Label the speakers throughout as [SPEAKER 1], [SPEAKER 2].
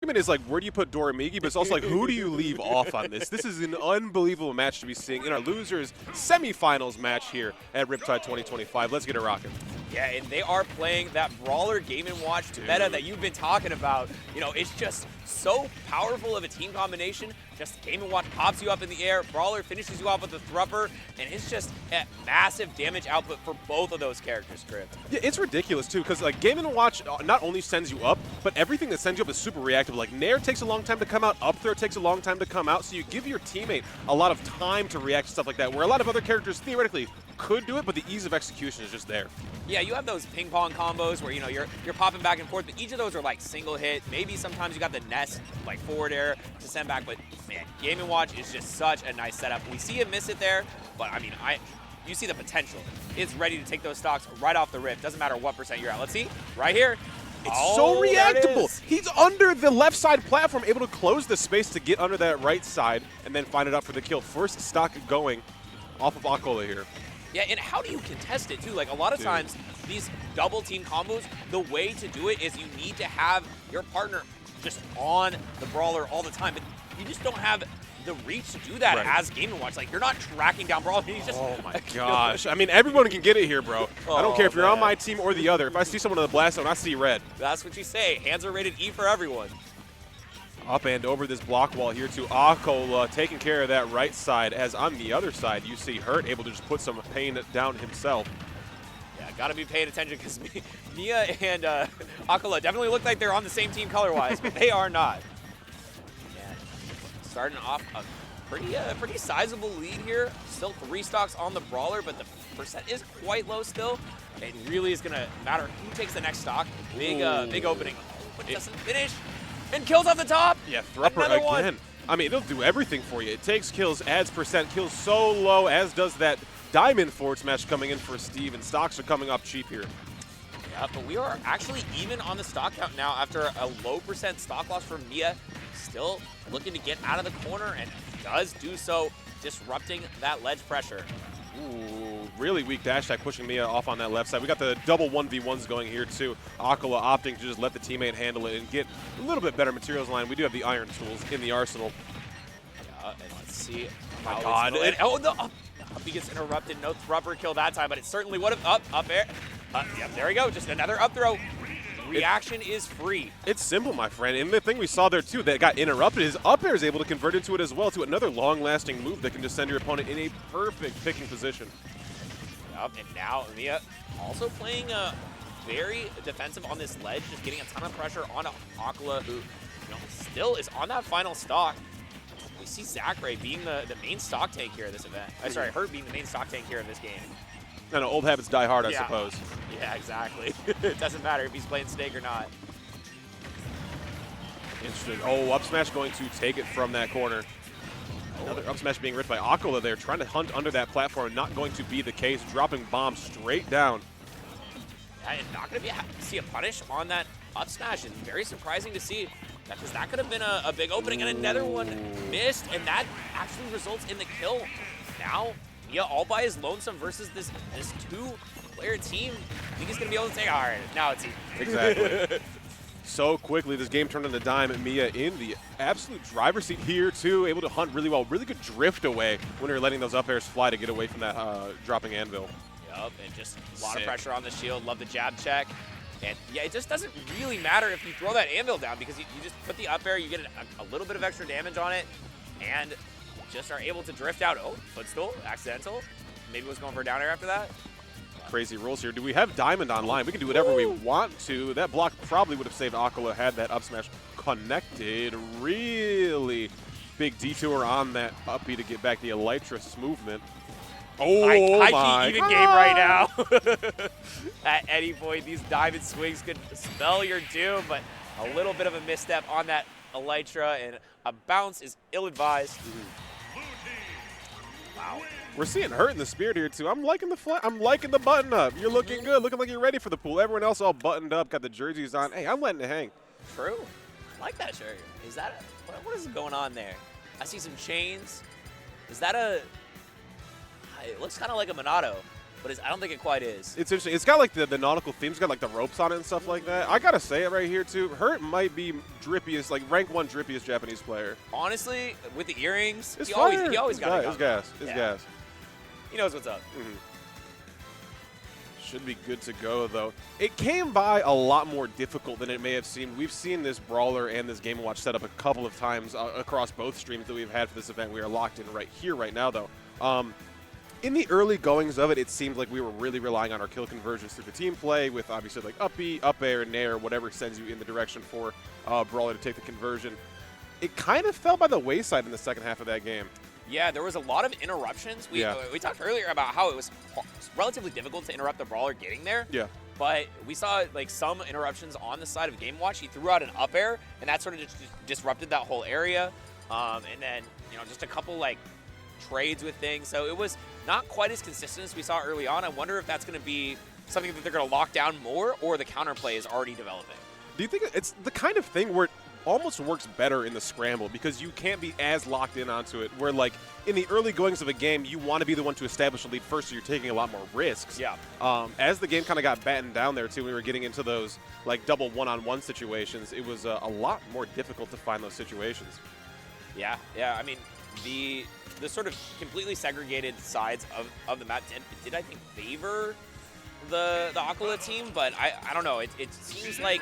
[SPEAKER 1] argument is like, where do you put Doramigi? But it's also like, who do you leave off on this? This is an unbelievable match to be seeing in our losers semifinals match here at Riptide 2025. Let's get it rocking.
[SPEAKER 2] Yeah, and they are playing that Brawler Game & Watch meta that you've been talking about. You know, it's just so powerful of a team combination. Just Game & Watch pops you up in the air, Brawler finishes you off with a Thrupper, and it's just a massive damage output for both of those characters, Crypt.
[SPEAKER 1] Yeah, it's ridiculous, too, because like Game & Watch not only sends you up, but everything that sends you up is super reactive. Like, Nair takes a long time to come out, up throw takes a long time to come out, so you give your teammate a lot of time to react to stuff like that, where a lot of other characters theoretically could do it, but the ease of execution is just there.
[SPEAKER 2] Yeah, you have those ping pong combos where, you know, you're popping back and forth, but each of those are like single hit. Maybe sometimes you got the nest, like forward air to send back, but man, Game & Watch is just such a nice setup. We see him miss it there, but I mean, you see the potential. It's ready to take those stocks right off the rip. Doesn't matter what percent you're at. Let's see, right here.
[SPEAKER 1] It's so reactable. He's under the left side platform, able to close the space to get under that right side and then find it up for the kill. First stock going off of Acola here.
[SPEAKER 2] Yeah, and how do you contest it, too? Like, a lot of times, these double team combos, the way to do it is you need to have your partner just on the Brawler all the time. But you just don't have the reach to do that as Game & Watch. Like, you're not tracking down Brawler. He's just
[SPEAKER 1] oh, my gosh. I mean, everyone can get it here, bro. I don't care if you're on my team or the other. If I see someone in the blast zone, I see red.
[SPEAKER 2] That's what you say. Hands are rated E for everyone.
[SPEAKER 1] Up and over this block wall here to Acola, taking care of that right side, as on the other side, you see Hurt able to just put some pain down himself.
[SPEAKER 2] Yeah, got to be paying attention because Miya and Acola definitely look like they're on the same team color-wise, but they are not. Yeah, starting off a pretty sizable lead here. Still 3 stocks on the Brawler, but the percent is quite low still. It really is going to matter who takes the next stock. Big opening, but it doesn't finish. And kills off the top.
[SPEAKER 1] Yeah, Thrupper again. One. I mean, it'll do everything for you. It takes kills, adds percent, kills so low, as does that Diamond forward smash coming in for Steve, and stocks are coming up cheap here.
[SPEAKER 2] Yeah, but we are actually even on the stock count now after a low percent stock loss from Miya. Still looking to get out of the corner and does do so, disrupting that ledge pressure.
[SPEAKER 1] Ooh, really weak dash attack pushing Miya off on that left side. We got the double 1v1s going here too. Acola opting to just let the teammate handle it and get a little bit better materials line. We do have the iron tools in the arsenal.
[SPEAKER 2] Yeah, and let's see.
[SPEAKER 1] Oh my God.
[SPEAKER 2] The up B gets interrupted. No Thrupper kill that time, but it certainly would have up air. Yep, there we go. Just another up throw. Reaction is free.
[SPEAKER 1] It's simple, my friend. And the thing we saw there, too, that got interrupted is up air is able to convert into it as well, to another long-lasting move that can just send your opponent in a perfect picking position.
[SPEAKER 2] Yep, and now Miya also playing very defensive on this ledge, just getting a ton of pressure on Acola, who still is on that final stock. We see Zackray being the main stock tank here in this event. Sorry, Hurt being the main stock tank here in this game.
[SPEAKER 1] No, old habits die hard, I suppose.
[SPEAKER 2] Yeah, exactly. It doesn't matter if he's playing Snake or not.
[SPEAKER 1] Interesting. Oh, up smash going to take it from that corner. Another up smash being ripped by Acola there, trying to hunt under that platform. Not going to be the case, dropping bombs straight down.
[SPEAKER 2] And not going to see a punish on that up smash, and very surprising to see that, because that could have been a big opening, and another one missed, and that actually results in the kill. Now, Miya all by his lonesome versus this 2-player team. I think he's going to be able to say, all right, now it's easy.
[SPEAKER 1] Exactly. So quickly, this game turned on the dime. Miya in the absolute driver's seat here, too. Able to hunt really well. Really good drift away when you're letting those up airs fly to get away from that dropping anvil.
[SPEAKER 2] Yup, and just a lot of pressure on the shield. Love the jab check. And yeah, it just doesn't really matter if you throw that anvil down, because you just put the up air, you get a little bit of extra damage on it, and just are able to drift out. Oh, footstool, accidental. Maybe was going for a down air after that.
[SPEAKER 1] Crazy rules here. Do we have Diamond online? We can do whatever we want to. That block probably would have saved Acola had that up smash connected. Really big detour on that up B to get back the Elytra's movement. Oh,
[SPEAKER 2] high key even game right now. At any point, these diamond swings could spell your doom, but a little bit of a misstep on that Elytra, and a bounce is ill-advised. Wow.
[SPEAKER 1] We're seeing Hurt in the spirit here too. I'm liking the button up. You're looking good, looking like you're ready for the pool. Everyone else all buttoned up, got the jerseys on. Hey, I'm letting it hang.
[SPEAKER 2] True. I like that shirt. Is that what is going on there? I see some chains. Is that it looks kind of like a Monado. but I don't think it quite is.
[SPEAKER 1] It's interesting. It's got like the nautical themes, got like the ropes on it and stuff like that. I gotta say it right here too. Hurt might be drippiest, like rank 1 drippiest Japanese player.
[SPEAKER 2] Honestly, with the earrings,
[SPEAKER 1] It's
[SPEAKER 2] he always got it.
[SPEAKER 1] It's gas. It's gas.
[SPEAKER 2] He knows what's up.
[SPEAKER 1] Should be good to go, though. It came by a lot more difficult than it may have seemed. We've seen this Brawler and this Game & Watch set up a couple of times across both streams that we've had for this event. We are locked in right here, right now, though. In the early goings of it, it seemed like we were really relying on our kill conversions through the team play with obviously like up B, up air, nair, whatever sends you in the direction for Brawler to take the conversion. It kind of fell by the wayside in the second half of that game.
[SPEAKER 2] Yeah, there was a lot of interruptions. We talked earlier about how it was relatively difficult to interrupt the Brawler getting there.
[SPEAKER 1] Yeah.
[SPEAKER 2] But we saw like some interruptions on the side of Game Watch. He threw out an up air, and that sort of just disrupted that whole area. And then, just a couple like trades with things. So it was not quite as consistent as we saw early on. I wonder if that's going to be something that they're going to lock down more, or the counterplay is already developing.
[SPEAKER 1] Do you think it's the kind of thing where it almost works better in the scramble because you can't be as locked in onto it, where like in the early goings of a game you want to be the one to establish a lead first, so you're taking a lot more risks.
[SPEAKER 2] Yeah.
[SPEAKER 1] As the game kind of got battened down there too, we were getting into those like double one-on-one situations. It was a lot more difficult to find those situations.
[SPEAKER 2] Yeah. I mean, the sort of completely segregated sides of the map did I think favor the Acola team, but I don't know. It seems like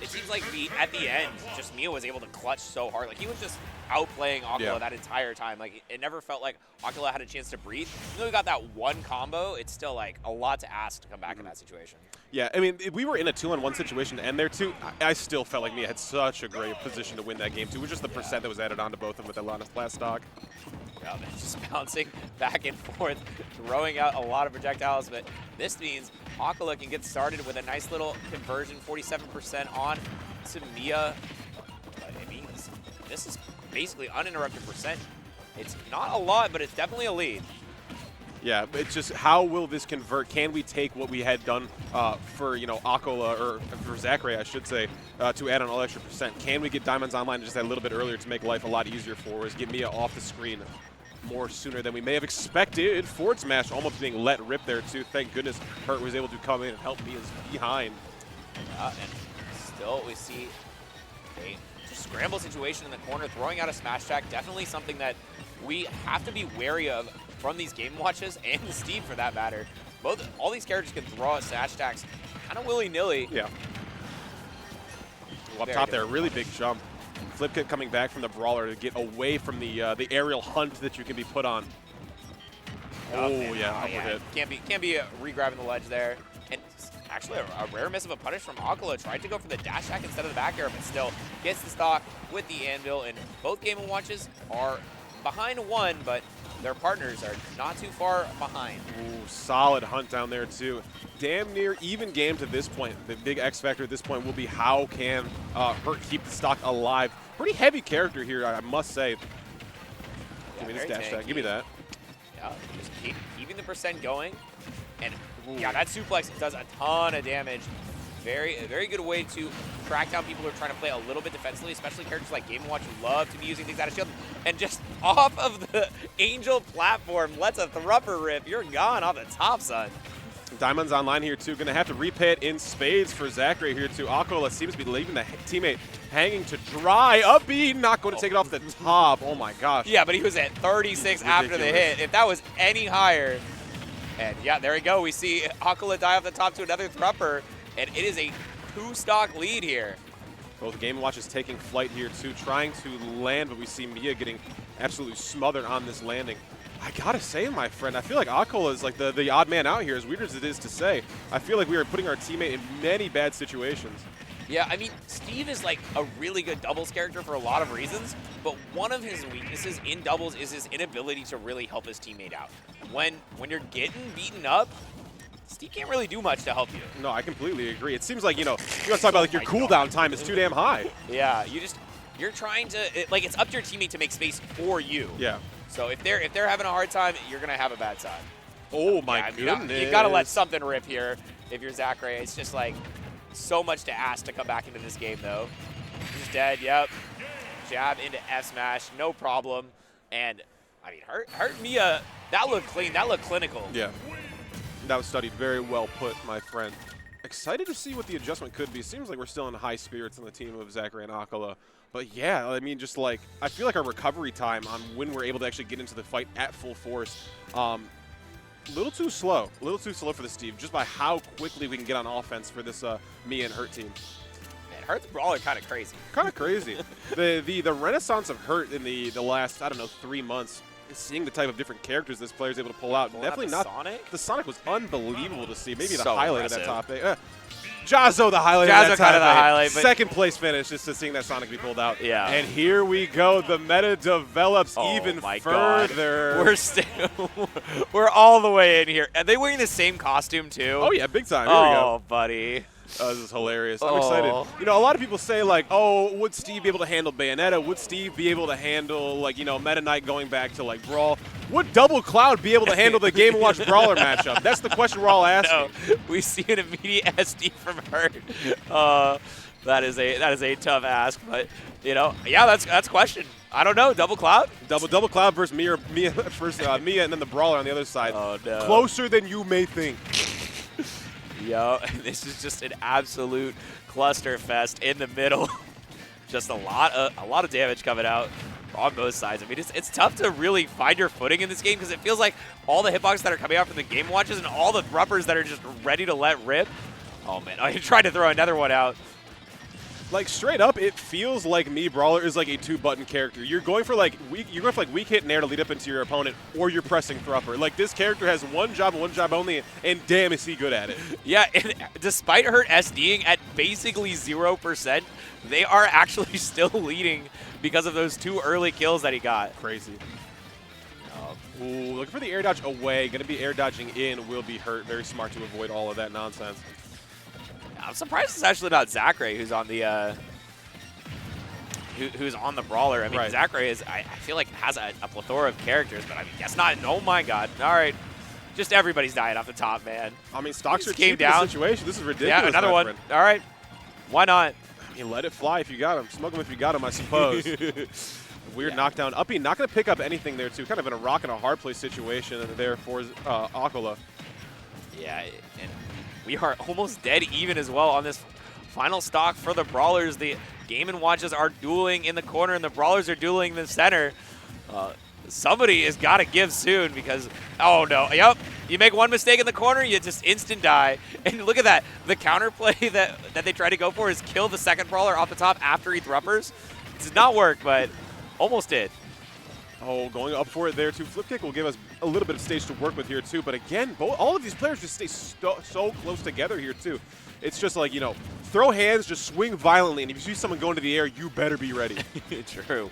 [SPEAKER 2] at the end, just Miya was able to clutch so hard. Like he was just outplaying Acola that entire time. Like it never felt like Acola had a chance to breathe. Even though we got that one combo, it's still like a lot to ask to come back in that situation.
[SPEAKER 1] Yeah, I mean, we were in a 2-on-1 situation to end there too. I still felt like Miya had such a great position to win that game too. It was just the percent that was added on to both of them with that last stock.
[SPEAKER 2] Yeah, just bouncing back and forth, throwing out a lot of projectiles, but this means Acola can get started with a nice little conversion, 47% on to Miya. But it means this is basically uninterrupted percent. It's not a lot, but it's definitely a lead.
[SPEAKER 1] Yeah, but it's just how will this convert? Can we take what we had done for Acola, or for Zackray, I should say, to add on all extra percent? Can we get Diamonds Online just a little bit earlier to make life a lot easier for us? Get Miya off the screen more sooner than we may have expected. Forward smash almost being let rip there too. Thank goodness Hurt was able to come in and help Miya's behind.
[SPEAKER 2] And still we see a scramble situation in the corner, throwing out a smash attack. Definitely something that we have to be wary of from these Game Watches, and Steve for that matter. All these characters can throw out smash attacks kind of willy-nilly.
[SPEAKER 1] Yeah. Well, up top there, really big jump. Flip kick coming back from the Brawler to get away from the aerial hunt that you can be put on. Uppercut.
[SPEAKER 2] Can't be re-grabbing the ledge there. And actually a rare miss of a punish from Acola. Tried to go for the dash attack instead of the back air, but still gets the stock with the anvil. And both Game & Watches are behind one, but their partners are not too far behind.
[SPEAKER 1] Ooh, solid hunt down there too. Damn near even game to this point. The big X factor at this point will be how can Hurt keep the stock alive. Pretty heavy character here, I must say. Give me this dash attack. Give me that.
[SPEAKER 2] Yeah, just keeping the percent going. And yeah, that suplex does a ton of damage. A very good way to track down people who are trying to play a little bit defensively, especially characters like Game & Watch who love to be using things out of shield. And just off of the Angel platform, lets a Thrupper rip. You're gone off the top, son.
[SPEAKER 1] Diamonds Online here too. Going to have to repay it in spades for Zackray here too. Acola seems to be leaving the teammate hanging to dry. Up B, not going to take it off the top. Oh my gosh.
[SPEAKER 2] Yeah, but he was at 36 after the hit. If that was any higher. And yeah, there we go. We see Acola die off the top to another Thrupper. And it is a 2-stock lead here.
[SPEAKER 1] Both Game & Watches taking flight here too, trying to land, but we see Miya getting absolutely smothered on this landing. I gotta say, my friend, I feel like Acola is like the odd man out here, as weird as it is to say. I feel like we are putting our teammate in many bad situations.
[SPEAKER 2] Yeah, I mean, Steve is like a really good doubles character for a lot of reasons, but one of his weaknesses in doubles is his inability to really help his teammate out. When you're getting beaten up, Steve can't really do much to help you.
[SPEAKER 1] No, I completely agree. It seems like, you want to talk about like your cooldown time is too damn high.
[SPEAKER 2] Yeah, you're trying to, it's up to your teammate to make space for you.
[SPEAKER 1] Yeah.
[SPEAKER 2] So if they're having a hard time, you're going to have a bad time.
[SPEAKER 1] Oh my goodness.
[SPEAKER 2] You got to let something rip here if you're Zackray. It's just like so much to ask to come back into this game though. He's dead, yep. Jab into F smash, no problem. And I mean, hurt Miya, that looked clean, that looked clinical.
[SPEAKER 1] Yeah. That was studied. Very well put, my friend. Excited to see what the adjustment could be. Seems like we're still in high spirits on the team of Zackray and Acola. But yeah, I mean, just like, I feel like our recovery time on when we're able to actually get into the fight at full force, a little too slow. A little too slow for the Steve, just by how quickly we can get on offense for this Miya and Hurt team.
[SPEAKER 2] Man, Hurt's brawler kind of crazy.
[SPEAKER 1] Kind of crazy. the renaissance of Hurt in the last, I don't know, 3 months, seeing the type of different characters this player is able to pull out. Definitely not
[SPEAKER 2] Sonic.
[SPEAKER 1] The Sonic was unbelievable to see. Maybe the
[SPEAKER 2] So
[SPEAKER 1] highlight
[SPEAKER 2] impressive.
[SPEAKER 1] of that top 8. Jazzo, the highlight
[SPEAKER 2] Jazzo
[SPEAKER 1] of that top
[SPEAKER 2] kind of the
[SPEAKER 1] 8.
[SPEAKER 2] highlight, but
[SPEAKER 1] Second place finish just to seeing that Sonic be pulled out.
[SPEAKER 2] Yeah.
[SPEAKER 1] And here we go. The meta develops even
[SPEAKER 2] my
[SPEAKER 1] further.
[SPEAKER 2] God. We're still, we're all the way in here. Are they wearing the same costume too?
[SPEAKER 1] Oh yeah, big time. Here we go.
[SPEAKER 2] Oh, buddy.
[SPEAKER 1] This is hilarious. I'm excited. You know, a lot of people say, like, oh, would Steve be able to handle Bayonetta? Would Steve be able to handle, like, you know, Meta Knight going back to, like, Brawl? Would Double Cloud be able to handle the Game & Watch Brawler matchup? That's the question we're all asking.
[SPEAKER 2] No, we see an immediate SD from Hurt. That is a tough ask, but, you know, yeah, that's question. I don't know. Double Cloud?
[SPEAKER 1] Double Cloud versus Miya, Miya, and then the Brawler on the other side.
[SPEAKER 2] Oh, no.
[SPEAKER 1] Closer than you may think.
[SPEAKER 2] Yo, this is just an absolute cluster fest in the middle. Just a lot of damage coming out on both sides. I mean, it's tough to really find your footing in this game because it feels like all the hitboxes that are coming out from the Game Watches and all the rubbers that are just ready to let rip. Oh man, I tried to throw another one out.
[SPEAKER 1] Like straight up, it feels like me Brawler is like a 2-button character. You're going for like weak hit and air to lead up into your opponent, or you're pressing Thrupper. Like this character has one job and one job only, and damn is he good at it. Yeah,
[SPEAKER 2] and despite Hurt SDing at basically 0%, they are actually still leading because of those 2 early kills that he got.
[SPEAKER 1] Crazy. Ooh, looking for the air dodge away. Going to be air dodging in. Will be Hurt. Very smart to avoid all of that nonsense.
[SPEAKER 2] I'm surprised it's actually about Zackray who's on the who's on the Brawler. I mean,
[SPEAKER 1] right.
[SPEAKER 2] Zackray is I feel like has a plethora of characters, but I mean that's not. Oh my God! All right, just everybody's dying off the top, man.
[SPEAKER 1] I mean, stocks are
[SPEAKER 2] came
[SPEAKER 1] cheap in
[SPEAKER 2] down.
[SPEAKER 1] this situation. This is ridiculous.
[SPEAKER 2] Yeah, another
[SPEAKER 1] my
[SPEAKER 2] one.
[SPEAKER 1] friend.
[SPEAKER 2] All right, why not?
[SPEAKER 1] I mean, let it fly if you got him. Smoke him if you got him, I suppose. Weird knockdown. Uppy not going to pick up anything there, too. Kind of in a rock and a hard place situation there for Acola.
[SPEAKER 2] Yeah, and we are almost dead even as well on this final stock for the Brawlers. The Game & Watches are dueling in the corner, and the Brawlers are dueling in the center. Somebody has got to give soon because, oh no, yep. You make one mistake in the corner, you just instant die. And look at that. The counterplay that they try to go for is kill the second Brawler off the top after he thruppers. It did not work, but almost did.
[SPEAKER 1] Oh, going up for it there, too. Flip kick will give us a little bit of stage to work with here, too. But again, all of these players just stay so close together here, too. It's just like, you know, throw hands, just swing violently, and if you see someone go into the air, you better be ready.
[SPEAKER 2] True.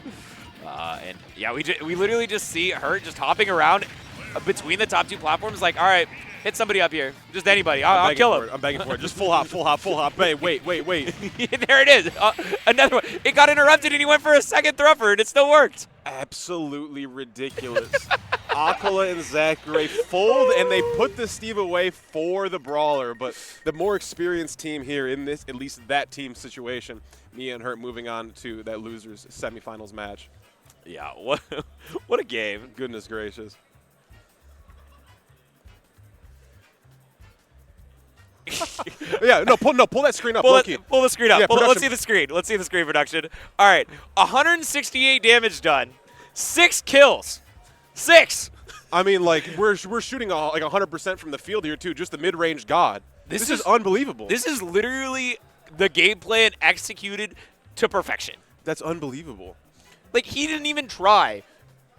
[SPEAKER 2] And yeah, we literally just see Hurt just hopping around between the top 2 platforms like, all right, hit somebody up here. Just anybody. I'll kill him.
[SPEAKER 1] I'm begging for it. Just full hop, full hop, full hop. Hey, wait.
[SPEAKER 2] There it is. Another one. It got interrupted, and he went for a second Thrupper, and it still worked.
[SPEAKER 1] Absolutely ridiculous. Acola and Zackray fold, and they put the Steve away for the Brawler. But the more experienced team here in this, at least that team situation, Miya and Hurt moving on to that losers semifinals match.
[SPEAKER 2] Yeah, what a game.
[SPEAKER 1] Goodness gracious. Yeah, pull that screen up.
[SPEAKER 2] Pull the screen up.
[SPEAKER 1] Yeah,
[SPEAKER 2] Let's see the screen. Let's see the screen production. All right, 168 damage done, 6 kills, 6.
[SPEAKER 1] I mean, like we're shooting like 100% from the field here too. Just the mid-range god. This is unbelievable.
[SPEAKER 2] This is literally the game plan executed to perfection.
[SPEAKER 1] That's unbelievable.
[SPEAKER 2] Like he didn't even try.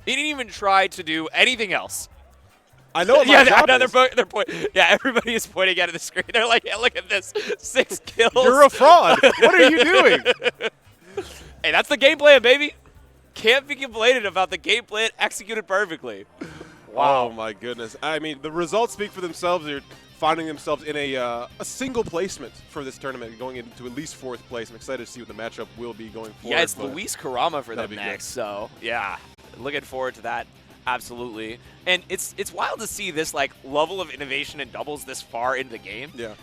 [SPEAKER 2] He didn't even try to do anything else.
[SPEAKER 1] I know what my job is.
[SPEAKER 2] Yeah, everybody is pointing at the screen. They're like, yeah, look at this, 6 kills.
[SPEAKER 1] You're a fraud. What are you doing?
[SPEAKER 2] Hey, that's the game plan, baby. Can't be complaining about the game plan executed perfectly. Wow.
[SPEAKER 1] Oh, my goodness. I mean, the results speak for themselves. They're finding themselves in a single placement for this tournament, going into at least 4th place. I'm excited to see what the matchup will be going forward.
[SPEAKER 2] Yeah, it's Luis Karama for them next.
[SPEAKER 1] Good.
[SPEAKER 2] So, yeah, looking forward to that. Absolutely. And it's wild to see this like level of innovation in doubles this far into the game.
[SPEAKER 1] Yeah.